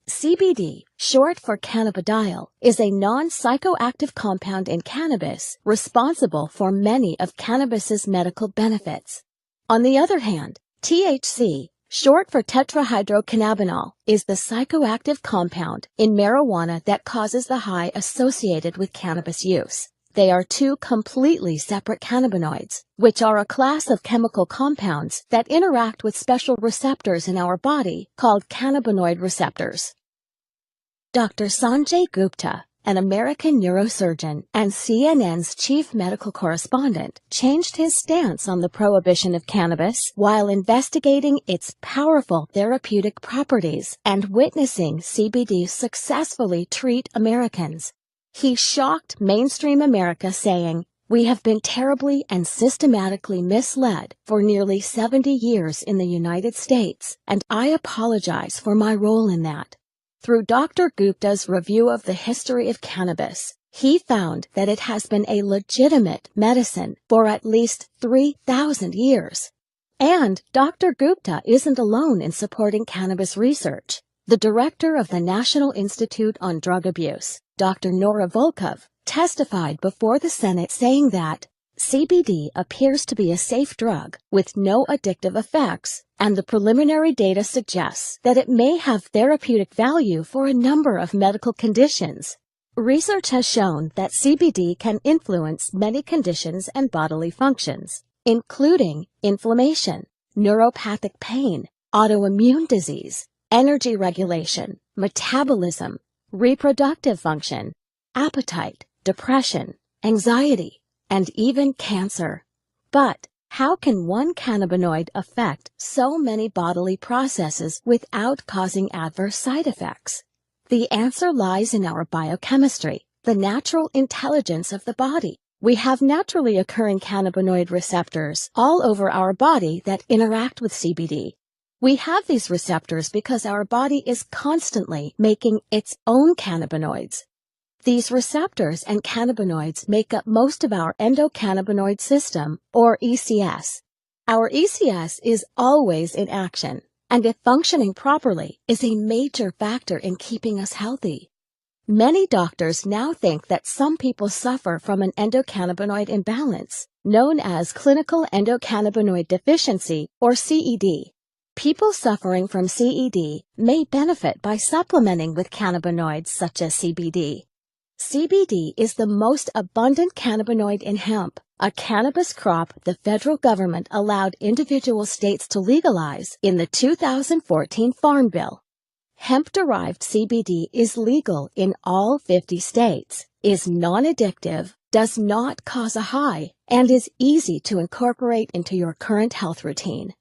CBD, short for cannabidiol, is a non-psychoactive compound in cannabis responsible for many of cannabis's medical benefits. On the other hand, THC, short for tetrahydrocannabinol, is the psychoactive compound in marijuana that causes the high associated with cannabis use. They are two completely separate cannabinoids, which are a class of chemical compounds that interact with special receptors in our body called cannabinoid receptors. Dr. Sanjay Gupta, an American neurosurgeon and CNN's chief medical correspondent, changed his stance on the prohibition of cannabis while investigating its powerful therapeutic properties and witnessing CBD successfully treat Americans. He shocked mainstream America, saying, "We have been terribly and systematically misled for nearly 70 years in the United States, and I apologize for my role in that." Through Dr. Gupta's review of the history of cannabis, he found that it has been a legitimate medicine for at least 3,000 years. And Dr. Gupta isn't alone in supporting cannabis research. The director of the National Institute on Drug Abuse, Dr. Nora Volkov, testified before the Senate saying that CBD appears to be a safe drug with no addictive effects, and the preliminary data suggests that it may have therapeutic value for a number of medical conditions. Research has shown that CBD can influence many conditions and bodily functions, including inflammation, neuropathic pain, autoimmune disease, energy regulation, metabolism, reproductive function, appetite, depression, anxiety, and even cancer. But how can one cannabinoid affect so many bodily processes without causing adverse side effects? The answer lies in our biochemistry, the natural intelligence of the body. We have naturally occurring cannabinoid receptors all over our body that interact with CBD. We have these receptors because our body is constantly making its own cannabinoids. These receptors and cannabinoids make up most of our endocannabinoid system, or ECS. Our ECS is always in action, and if functioning properly, is a major factor in keeping us healthy. Many doctors now think that some people suffer from an endocannabinoid imbalance, known as clinical endocannabinoid deficiency, or CED. People suffering from CED may benefit by supplementing with cannabinoids such as CBD. CBD is the most abundant cannabinoid in hemp, a cannabis crop the federal government allowed individual states to legalize in the 2014 Farm Bill. Hemp-derived CBD is legal in all 50 states, is non-addictive, does not cause a high, and is easy to incorporate into your current health routine.